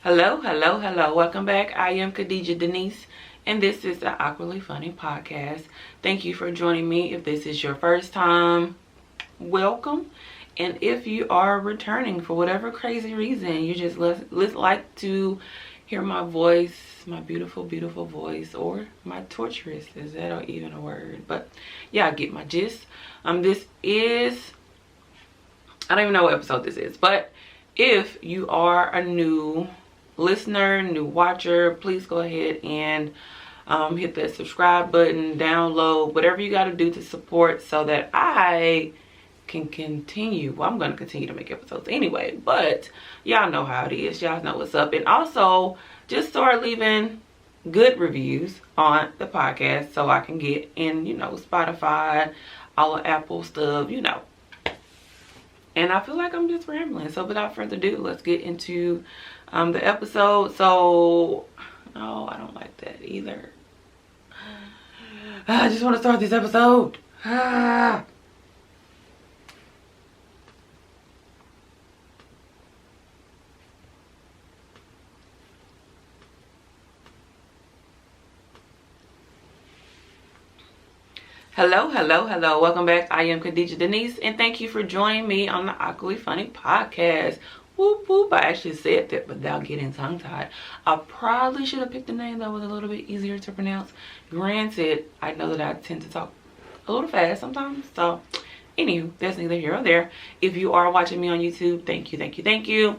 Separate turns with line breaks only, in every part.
Hello, hello, hello. Welcome back. I am Khadija Denise, and this is the Awkwardly Funny Podcast. Thank you for joining me. If this is your first time, welcome. And if you are returning for whatever crazy reason, you just like to hear my voice, my beautiful, beautiful voice, or my torturous, is that even a word? But yeah, I get my gist. This is, I don't even know what episode this is, but if you are a new listener, new watcher, please go ahead and hit that subscribe button, download, whatever you got to do to support so that I can continue. Well, I'm going to continue to make episodes anyway, but y'all know how it is. Y'all know what's up. And also, just start leaving good reviews on the podcast so I can get in, Spotify, all the Apple stuff, And I feel like I'm just rambling. So without further ado, let's get into the episode. So, no, I don't like that either. I just want to start this episode. Hello, hello, hello. Welcome back. I am Khadija Denise, and thank you for joining me on the Awkwardly Funny Podcast. Whoop, whoop. I actually said that without getting tongue-tied. I probably should have picked a name that was a little bit easier to pronounce. Granted, I know that I tend to talk a little fast sometimes. So, anywho, that's neither here or there. If you are watching me on YouTube, thank you, thank you, thank you.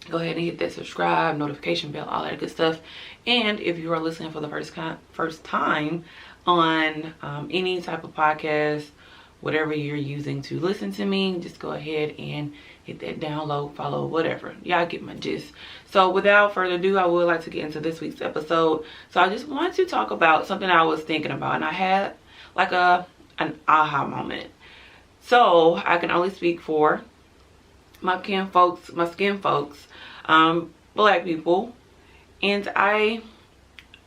Go ahead and hit that subscribe, notification bell, all that good stuff. And if you are listening for the first time on any type of podcast, whatever you're using to listen to me, just go ahead and hit that download, follow, whatever. Y'all get my gist. So without further ado, I would like to get into this week's episode. So I just wanted to talk about something I was thinking about, and I had like an aha moment. So I can only speak for my skin folks, black people, and I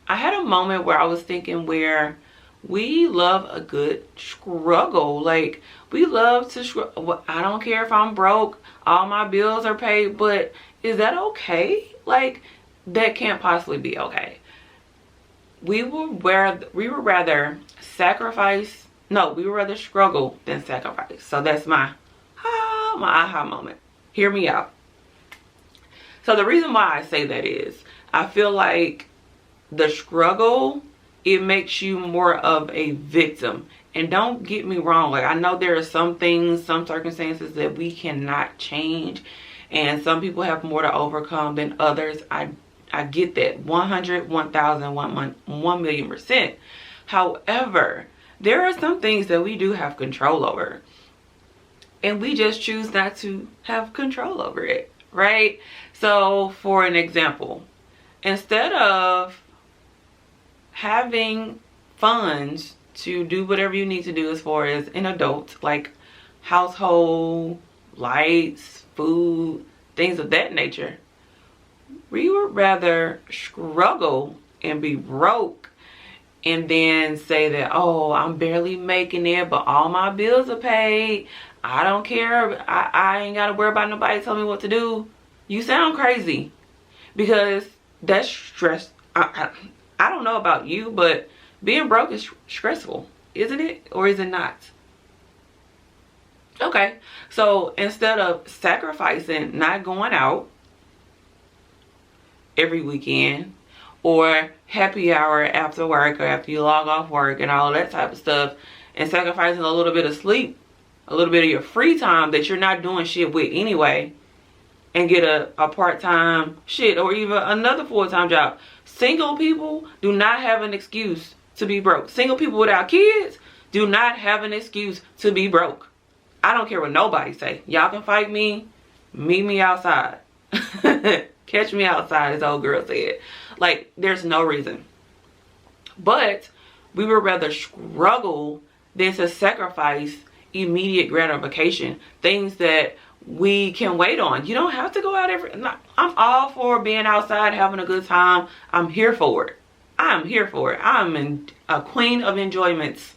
had a moment where I was thinking where we love a good struggle. Like, we love to struggle. I don't care if I'm broke, all my bills are paid, but is that okay? Like, that can't possibly be okay. We would rather struggle than sacrifice. So that's my aha moment. Hear me out. So the reason why I say that is I feel like the struggle, it makes you more of a victim. And don't get me wrong, like, I know there are some things, some circumstances that we cannot change, and some people have more to overcome than others. I get that 100, 1000, 1,000,000%. However, there are some things that we do have control over, and we just choose not to have control over it, right? So for an example, instead of having funds to do whatever you need to do as far as an adult, like household, lights, food, things of that nature, we would rather struggle and be broke and then say that, oh, I'm barely making it, but all my bills are paid. I don't care. I ain't got to worry about nobody telling me what to do. You sound crazy, because that's stress. I don't know about you, but being broke is stressful, isn't it? Or is it not? Okay, so instead of sacrificing not going out every weekend, or happy hour after work, or after you log off work and all that type of stuff, and sacrificing a little bit of sleep, a little bit of your free time that you're not doing shit with anyway, and get a part-time shit or even another full-time job. Single people do not have an excuse to be broke. Single people without kids do not have an excuse to be broke. I don't care what nobody say. Y'all can fight me, meet me outside. Catch me outside, as old girl said. Like, there's no reason. But we would rather struggle than to sacrifice immediate gratification, things that we can wait on. You don't have to go out I'm all for being outside, having a good time. I'm here for it. I'm here for it. I'm a queen of enjoyments.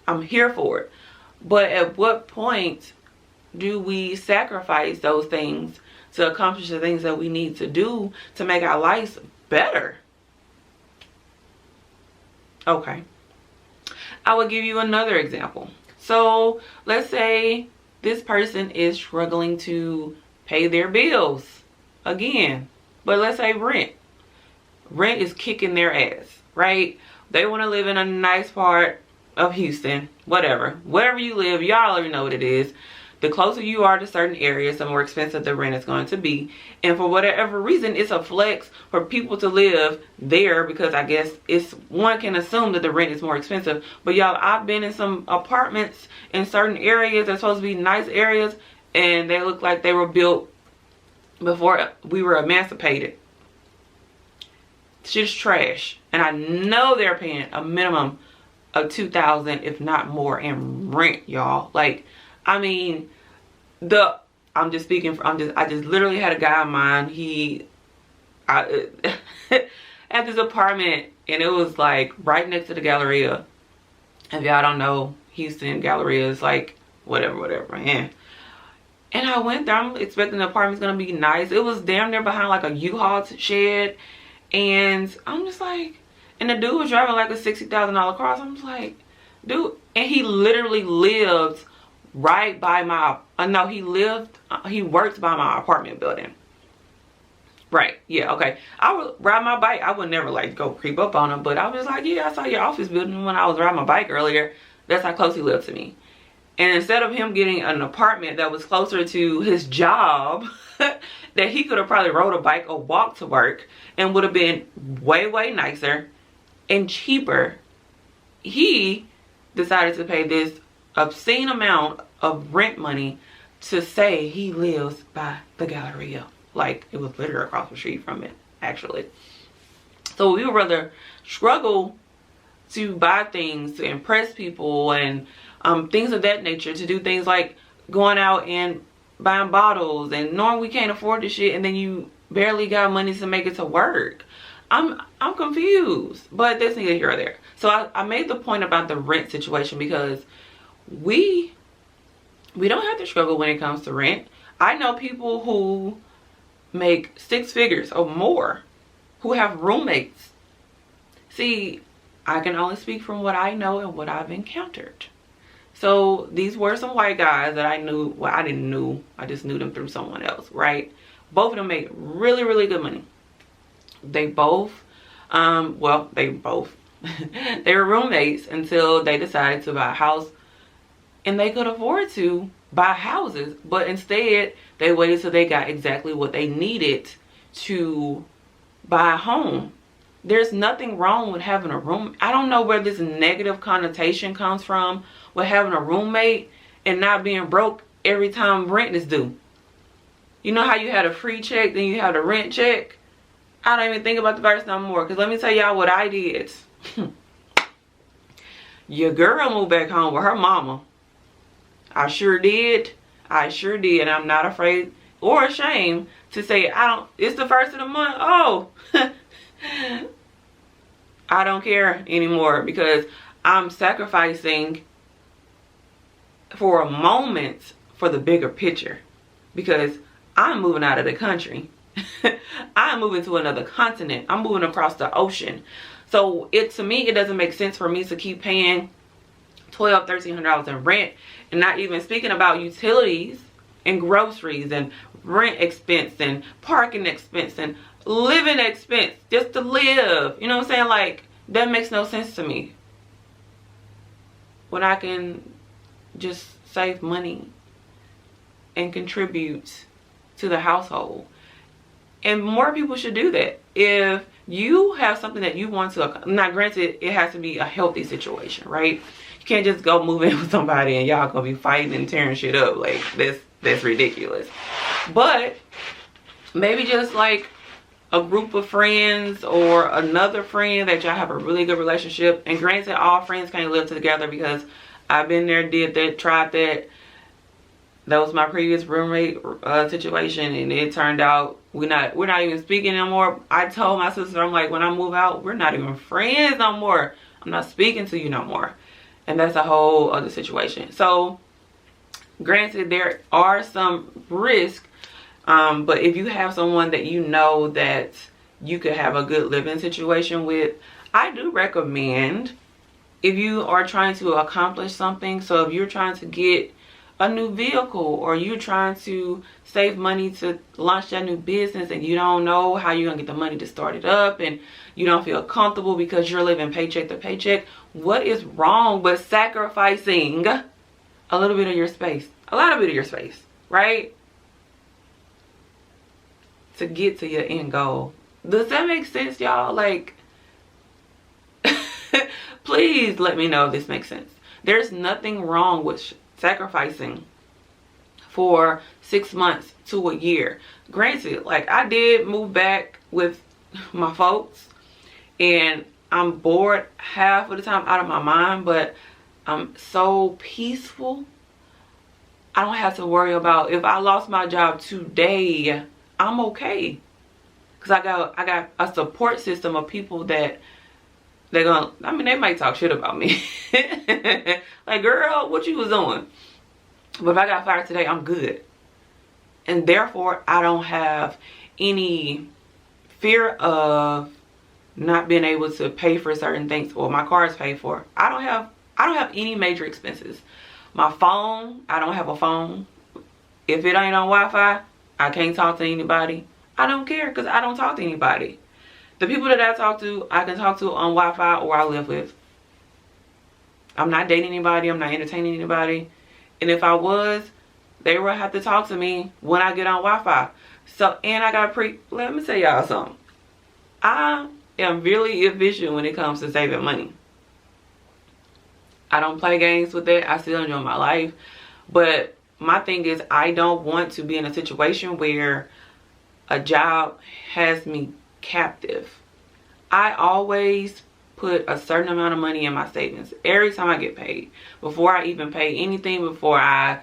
I'm here for it. But at what point do we sacrifice those things to accomplish the things that we need to do to make our lives better. Okay. I will give you another example. So let's say this person is struggling to pay their bills again, but let's say rent is kicking their ass, right? They want to live in a nice part of Houston, wherever you live. Y'all already know what it is. The closer you are to certain areas, the more expensive the rent is going to be. And for whatever reason, it's a flex for people to live there, because I guess one can assume that the rent is more expensive. But y'all, I've been in some apartments in certain areas that's supposed to be nice areas, and they look like they were built before we were emancipated. Shit's trash. And I know they're paying a minimum of $2,000, if not more, in rent, y'all. Like, I mean, I just literally had a guy of mine. I had this apartment, and it was like right next to the Galleria. If y'all don't know, Houston Galleria is like whatever, man. And I went there, I'm expecting the apartment's gonna be nice. It was damn near behind like a U-Haul shed. And I'm just like, and the dude was driving like a $60,000 car. So I'm just like, dude, and he literally lived right by my, he worked by my apartment building. Right, yeah, okay. I would ride my bike. I would never like go creep up on him, but I was like, yeah, I saw your office building when I was riding my bike earlier. That's how close he lived to me. And instead of him getting an apartment that was closer to his job, that he could have probably rode a bike or walked to work and would have been way, way nicer and cheaper, he decided to pay this obscene amount of rent money to say he lives by the Galleria. Like, it was literally across the street from it, actually. So we would rather struggle to buy things to impress people and things of that nature, to do things like going out and buying bottles and knowing we can't afford this shit, and then you barely got money to make it to work. I'm confused, but that's neither here or there. So I made the point about the rent situation, because we don't have to struggle when it comes to rent. I know people who make 6 figures or more who have roommates. See, I can only speak from what I know and what I've encountered. So these were some white guys that I knew. Well, I didn't know. I just knew them through someone else, right? Both of them make really, really good money. They both, they were roommates until they decided to buy a house, and they could afford to buy houses, but instead they waited till they got exactly what they needed to buy a home. There's nothing wrong with having a room. I don't know where this negative connotation comes from with having a roommate and not being broke every time rent is due. You know how you had a free check, then you had a rent check? I don't even think about the verse no more, because let me tell y'all what I did. Your girl moved back home with her mama. I sure did. And I'm not afraid or ashamed to say, it's the first of the month. Oh, I don't care anymore, because I'm sacrificing for a moment for the bigger picture, because I'm moving out of the country. I'm moving to another continent. I'm moving across the ocean. So to me, it doesn't make sense for me to keep paying $1,200, $1,300 in rent, and not even speaking about utilities and groceries and rent expense and parking expense and living expense just to live. You know what I'm saying? Like, that makes no sense to me, when I can just save money and contribute to the household. And more people should do that. If you have something that you want to, now granted, it has to be a healthy situation, right? You can't just go move in with somebody and y'all gonna be fighting and tearing shit up. Like, that's ridiculous. But maybe just like a group of friends or another friend that y'all have a really good relationship. And granted, all friends can't live together, because I've been there, did that, tried that. That was my previous roommate situation, and it turned out we're not even speaking anymore. I told my sister, I'm like, when I move out, we're not even friends no more. I'm not speaking to you no more. And that's a whole other situation. So granted, there are some risks But if you have someone that you know that you could have a good living situation with, I do recommend, if you are trying to accomplish something, so if you're trying to get a new vehicle, or you're trying to save money to launch that new business and you don't know how you're gonna get the money to start it up, and you don't feel comfortable because you're living paycheck to paycheck, what is wrong with sacrificing a little bit of your space, a lot of bit of your space, right, to get to your end goal? Does that make sense, y'all? Like, please let me know if this makes sense. There's nothing wrong with sacrificing for 6 months to a year. Granted, like, I did move back with my folks, and I'm bored half of the time out of my mind, but I'm so peaceful. I don't have to worry about if I lost my job today, I'm okay. Cause I got a support system of people that they might talk shit about me. Like, girl, what you was doing? But if I got fired today, I'm good. And therefore, I don't have any fear of not being able to pay for certain things, or my car is paid for. I don't have any major expenses. My phone, I don't have a phone. If it ain't on Wi-Fi, I can't talk to anybody. I don't care, because I don't talk to anybody. The people that I talk to, I can talk to on Wi-Fi or I live with. I'm not dating anybody. I'm not entertaining anybody. And if I was, they would have to talk to me when I get on Wi-Fi. So, and I got let me tell y'all something. I am really efficient when it comes to saving money. I don't play games with that. I still enjoy my life. But my thing is, I don't want to be in a situation where a job has me captive. I always put a certain amount of money in my savings every time I get paid. Before I even pay anything, before I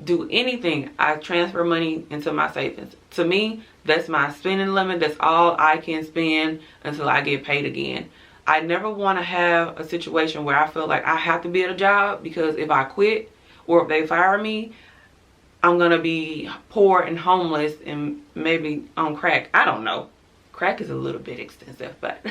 do anything, I transfer money into my savings. To me, that's my spending limit. That's all I can spend until I get paid again. I never want to have a situation where I feel like I have to be at a job, because if I quit or if they fire me, I'm going to be poor and homeless and maybe on crack. I don't know. Crack is a little bit expensive, but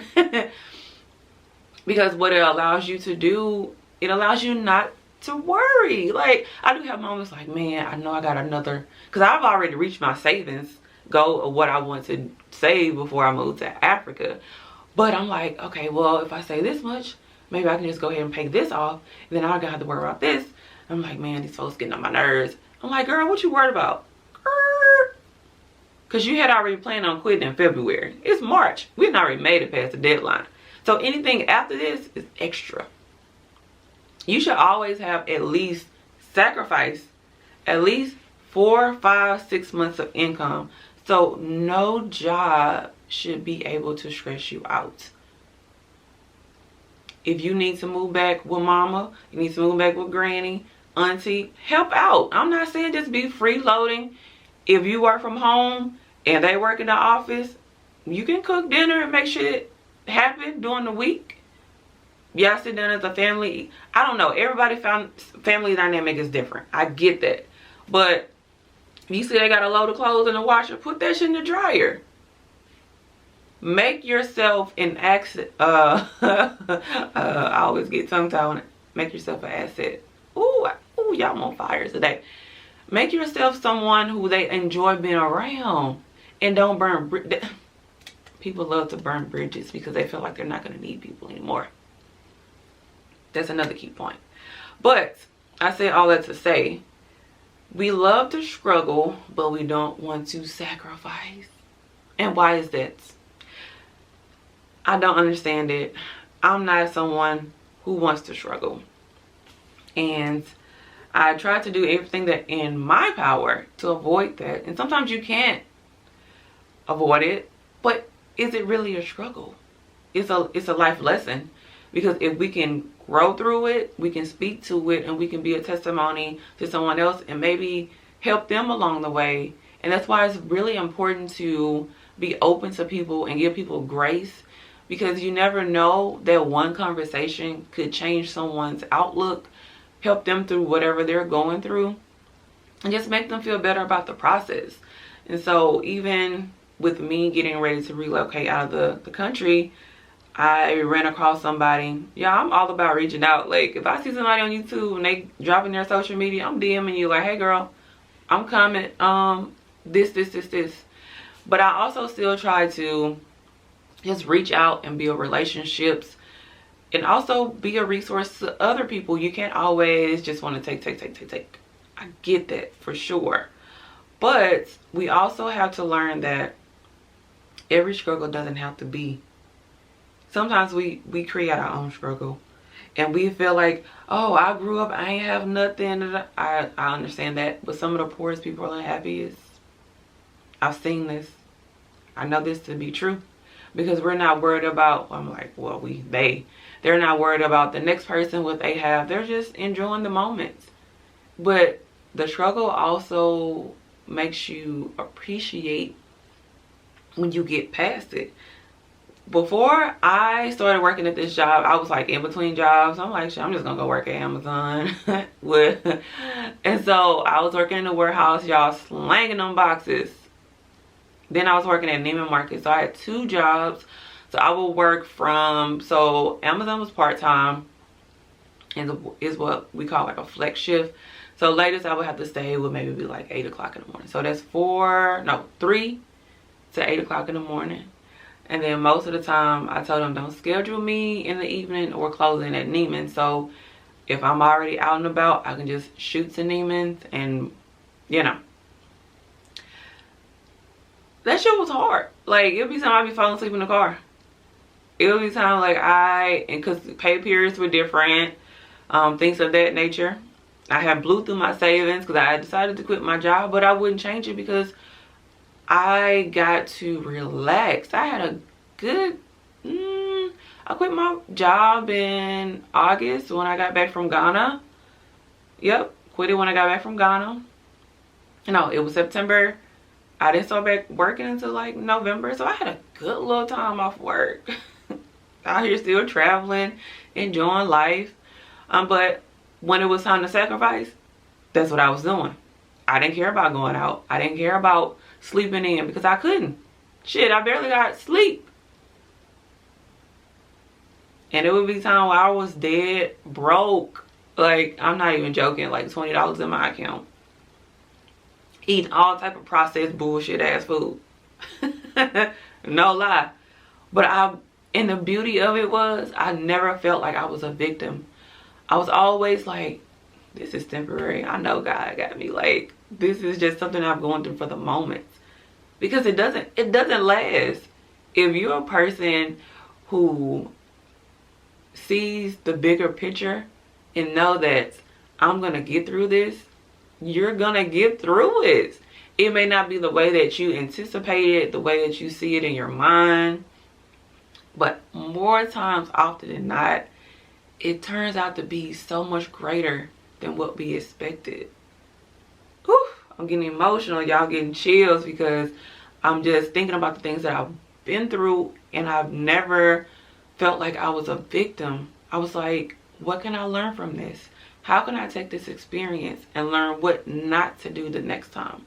because what it allows you to do, it allows you not to worry. Like, I do have moments like, man, I know I got another, because I've already reached my savings goal of what I want to save before I move to Africa. But I'm like, okay, well, if I save this much, maybe I can just go ahead and pay this off, and then I don't have to worry about this. I'm like, man, these folks getting on my nerves. I'm like, girl, what you worried about? Because you had already planned on quitting in February. It's March. We've already made it past the deadline. So anything after this is extra. You should always have at least sacrifice at least 4, 5, 6 months of income. So no job should be able to stress you out. If you need to move back with mama, you need to move back with granny, auntie, help out. I'm not saying just be freeloading. If you work from home and they work in the office, you can cook dinner and make sure it happen during the week. Y'all sit down as a family. I don't know. Everybody's family dynamic is different. I get that. But if you see they got a load of clothes in the washer, put that shit in the dryer. Make yourself an asset. I always get tongue-tied on it. Make yourself an asset. Ooh, y'all on fire today. Make yourself someone who they enjoy being around, and don't burn people love to burn bridges because they feel like they're not going to need people anymore. That's another key point. But I say all that to say, we love to struggle, but we don't want to sacrifice. And why is that? I don't understand it. I'm not someone who wants to struggle. And I try to do everything that in my power to avoid that. And sometimes you can't avoid it, but is it really a struggle? It's a life lesson, because if we can grow through it, we can speak to it, and we can be a testimony to someone else and maybe help them along the way. And that's why it's really important to be open to people and give people grace, because you never know that one conversation could change someone's outlook, help them through whatever they're going through, and just make them feel better about the process. And so even with me getting ready to relocate out of the country, I ran across somebody. Yeah, I'm all about reaching out. Like, if I see somebody on YouTube and they dropping their social media, I'm DMing you like, hey girl, I'm coming. This. But I also still try to just reach out and build relationships and also be a resource to other people. You can't always just want to take. I get that for sure. But we also have to learn that every struggle doesn't have to be. Sometimes we create our own struggle and we feel like, oh, I grew up, I ain't have nothing. I understand that. But some of the poorest people are the happiest. I've seen this. I know this to be true. Because we're not worried about, I'm like, well, they're not worried about the next person, what they have. They're just enjoying the moments. But the struggle also makes you appreciate when you get past it. Before I started working at this job, I was like in between jobs. I'm like, shit, I'm just gonna go work at Amazon. And so I was working in the warehouse, y'all, slanging them boxes. Then I was working at Neiman Marcus. So I had 2 jobs. So I would work so Amazon was part-time and is what we call like a flex shift. So latest I would have to stay would maybe be like 8 o'clock in the morning. So that's 3 to 8 o'clock in the morning. And then most of the time I told them don't schedule me in the evening or closing at Neiman's. So if I'm already out and about, I can just shoot to Neiman's and, you know. That shit was hard. Like, it'll be time I'd be falling asleep in the car. It'll be time like because pay periods were different, things of that nature. I had blew through my savings because I decided to quit my job, but I wouldn't change it because I got to relax. I had a good, I quit my job in August when I got back from Ghana. Yep, quit it when I got back from Ghana. No, it was September. I didn't start back working until like November. So I had a good little time off work. Out here still traveling, enjoying life. But when it was time to sacrifice, that's what I was doing. I didn't care about going out. I didn't care about sleeping in because I couldn't. Shit, I barely got sleep. And it would be time where I was dead broke. Like, I'm not even joking, like $20 in my account. Eating all type of processed bullshit ass food. No lie. But and the beauty of it was I never felt like I was a victim. I was always like, this is temporary. I know God got me. Like, this is just something I'm going through for the moment. Because it doesn't last. If you're a person who sees the bigger picture and know that I'm gonna get through this, you're gonna get through it. It may not be the way that you anticipated, the way that you see it in your mind, but more times often than not, it turns out to be so much greater than what we expected. Whew, I'm getting emotional, y'all, getting chills because I'm just thinking about the things that I've been through, and I've never felt like I was a victim. I was like, what can I learn from this? How can I take this experience and learn what not to do the next time?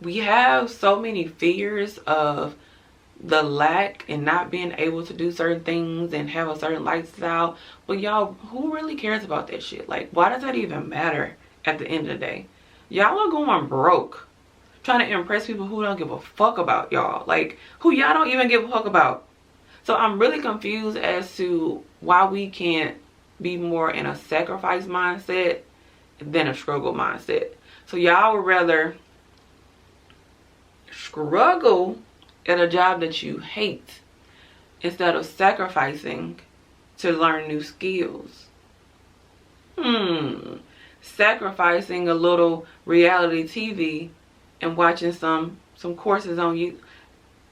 We have so many fears of the lack and not being able to do certain things and have a certain lifestyle. But y'all, who really cares about that shit? Like, why does that even matter at the end of the day? Y'all are going broke trying to impress people who don't give a fuck about y'all. Like, who y'all don't even give a fuck about. So I'm really confused as to why we can't be more in a sacrifice mindset than a struggle mindset. So y'all would rather struggle at a job that you hate instead of sacrificing to learn new skills. Sacrificing a little reality TV and watching some courses on you.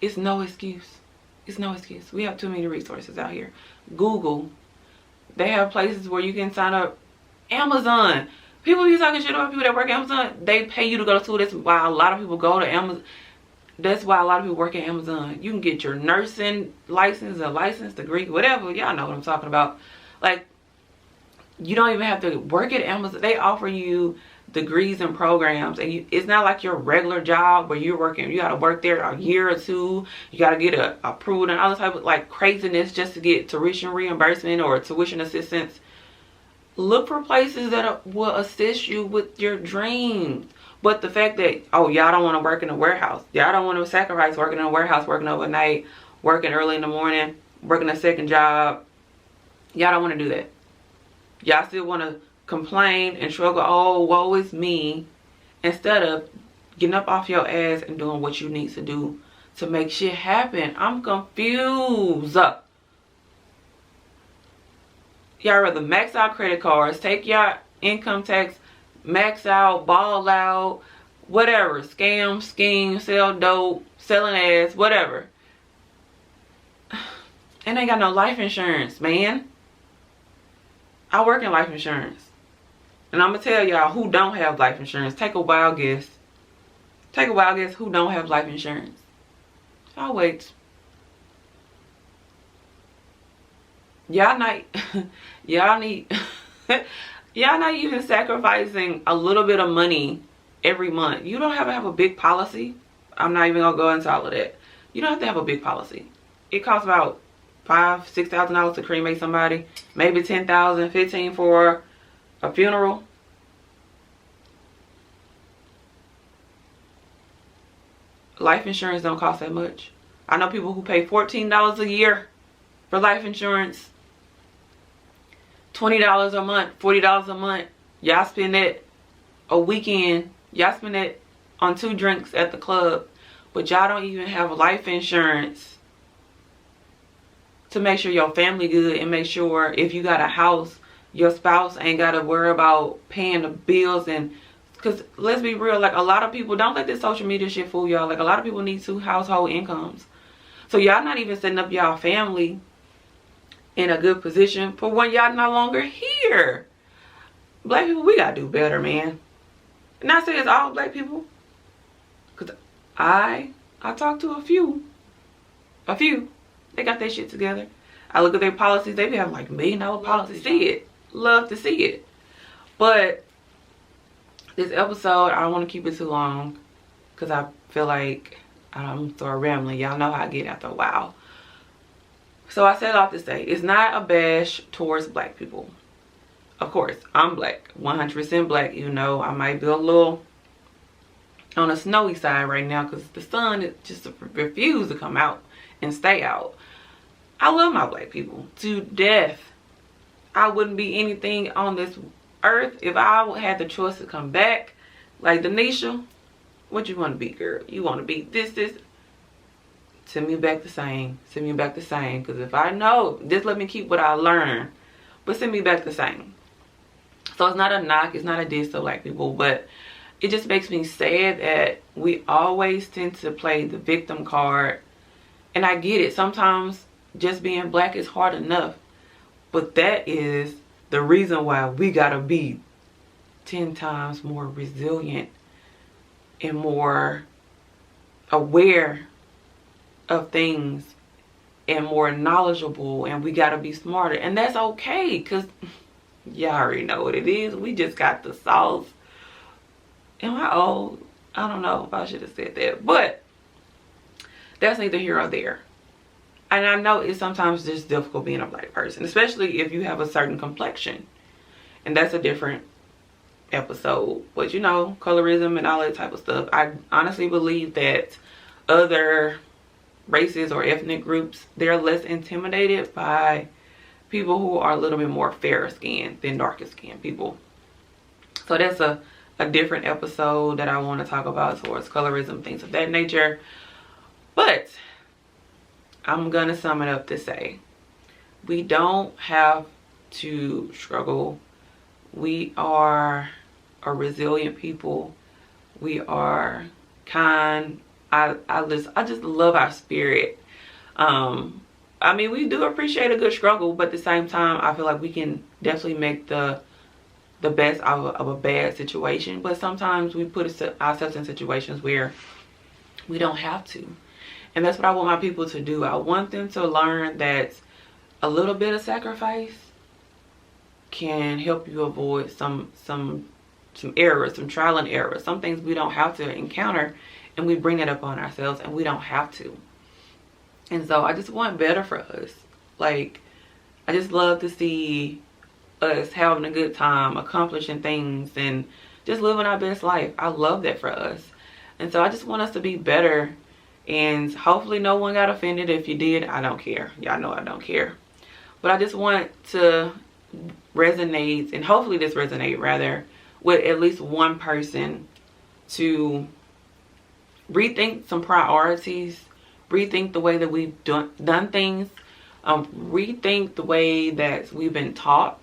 It's no excuse. It's no excuse. We have too many resources out here. Google. They have places where you can sign up. Amazon. People be talking shit about people that work at Amazon. They pay you to go to school. That's why a lot of people go to Amazon. That's why a lot of people work at Amazon. You can get your nursing license, a license, degree, whatever. Y'all know what I'm talking about. Like, you don't even have to work at Amazon. They offer you degrees and programs, and it's not like your regular job where you're working, you got to work there a year or two, you got to get approved and all this type of like craziness just to get tuition reimbursement or tuition assistance. Look for places that will assist you with your dreams. But the fact that, oh, y'all don't want to work in a warehouse, y'all don't want to sacrifice working in a warehouse, working overnight, working early in the morning, working a second job, y'all don't want to do that. Y'all still want to complain and struggle, oh, woe is me, instead of getting up off your ass and doing what you need to do to make shit happen. I'm confused. Y'all rather max out credit cards, take y'all income tax, max out, ball out, whatever, scam, scheme, sell dope, selling ass, whatever. And they got no life insurance, man. I work in life insurance. And I'm going to tell y'all who don't have life insurance. Take a wild guess. Take a wild guess who don't have life insurance. I'll wait. Y'all not y'all not even sacrificing a little bit of money every month. You don't have to have a big policy. I'm not even gonna go into all of that. You don't have to have a big policy. It costs about $5,000-$6,000 to cremate somebody, maybe $10,000, $15,000 for a funeral. Life insurance don't cost that much. I know people who pay $14 a year for life insurance. $20 a month, $40 a month. Y'all spend that a weekend. Y'all spend that on 2 drinks at the club. But y'all don't even have life insurance to make sure your family good and make sure if you got a house, your spouse ain't got to worry about paying the bills. And because let's be real, like a lot of people, don't let this social media shit fool y'all. Like a lot of people need 2 household incomes. So y'all not even setting up y'all family in a good position for when y'all no longer here. Black people, we gotta do better, man. And I say it's all black people, because I talk to a few. They got their shit together. I look at their policies. They be having like $1 million policies. See it. Love to see it. But this episode, I don't want to keep it too long, because I feel like I'm sort of rambling. Y'all know how I get after a while. So I said all to say, it's not a bash towards black people. Of course, I'm black, 100% black. You know, I might be a little on a snowy side right now because the sun just refused to come out and stay out. I love my black people to death. I wouldn't be anything on this earth if I had the choice to come back. Like Denisha, what you want to be, girl? You want to be this. Send me back the same. Send me back the same. Because if I know, just let me keep what I learned. But send me back the same. So it's not a knock. It's not a diss to black people. But it just makes me sad that we always tend to play the victim card. And I get it. Sometimes just being black is hard enough. But that is the reason why we got to be 10 times more resilient and more aware of things and more knowledgeable, and we got to be smarter, and that's okay, because y'all already know what it is. We just got the sauce. Am I old? I don't know if I should have said that, but that's neither here or there. And I know it's sometimes just difficult being a black person, especially if you have a certain complexion, and that's a different episode. But you know, colorism and all that type of stuff, I honestly believe that other races or ethnic groups, they're less intimidated by people who are a little bit more fairer skinned than darker skinned people. So that's a different episode that I want to talk about towards colorism, things of that nature. But I'm gonna sum it up to say, we don't have to struggle. We are a resilient people. We are kind. I just love our spirit. I mean, we do appreciate a good struggle, but at the same time, I feel like we can definitely make the best out of a bad situation. But sometimes we put ourselves in situations where we don't have to. And that's what I want my people to do. I want them to learn that a little bit of sacrifice can help you avoid some errors, some trial and error, some things we don't have to encounter, and we bring that up on ourselves, and we don't have to. And so I just want better for us. Like, I just love to see us having a good time, accomplishing things, and just living our best life. I love that for us. And so I just want us to be better. And hopefully no one got offended. If you did, I don't care. Y'all know I don't care. But I just want to resonate, and hopefully this resonate rather, with at least one person to rethink some priorities, rethink the way that we've done things, rethink the way that we've been taught,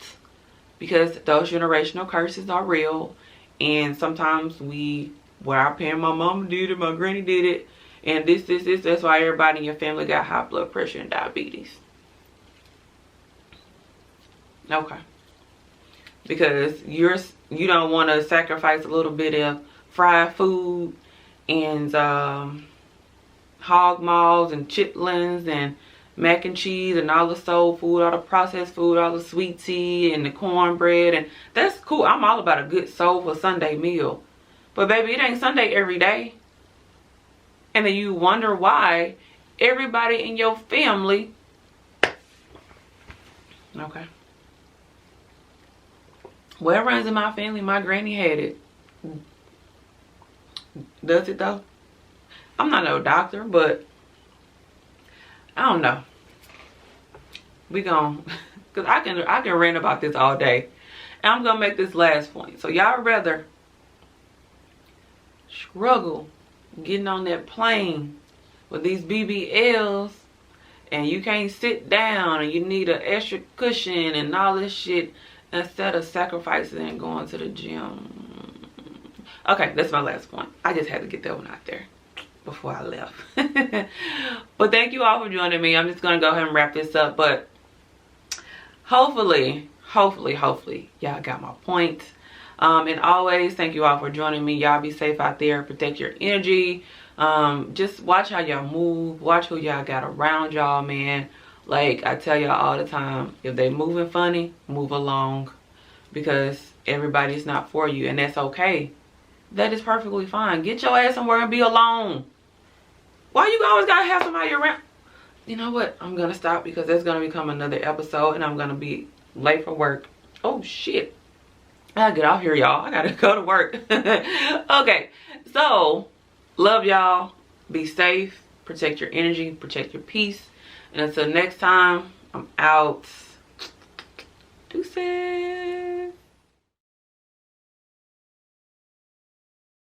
because those generational curses are real. And sometimes our parents, my mama did it, my granny did it, and this, that's why everybody in your family got high blood pressure and diabetes. Okay. Because you don't want to sacrifice a little bit of fried food and hog maws and chitlins and mac and cheese and all the soul food, all the processed food, all the sweet tea and the cornbread. And that's cool. I'm all about a good soulful Sunday meal. But baby, it ain't Sunday every day. And then you wonder why everybody in your family. Okay. Well, it runs in my family. My granny had it. Does it though? I'm not no doctor, but I don't know. We gon' cause I can rant about this all day. And I'm gonna make this last point. So y'all rather struggle getting on that plane with these BBLs and you can't sit down and you need an extra cushion and all this shit, instead of sacrificing and going to the gym. Okay, that's my last point. I just had to get that one out there before I left. But thank you all for joining me. I'm just gonna go ahead and wrap this up, but hopefully y'all got my point. And always thank you all for joining me. Y'all be safe out there, protect your energy. Just watch how y'all move, watch who y'all got around y'all, man. Like I tell y'all all the time, if they moving funny, move along, because everybody's not for you, and that's okay. That is perfectly fine. Get your ass somewhere and be alone. Why you always gotta have somebody around? You know what? I'm gonna stop because that's gonna become another episode and I'm gonna be late for work. Oh shit. I gotta get off here, y'all. I gotta go to work. Okay, so love y'all. Be safe. Protect your energy. Protect your peace. And until next time, I'm out. Deuces.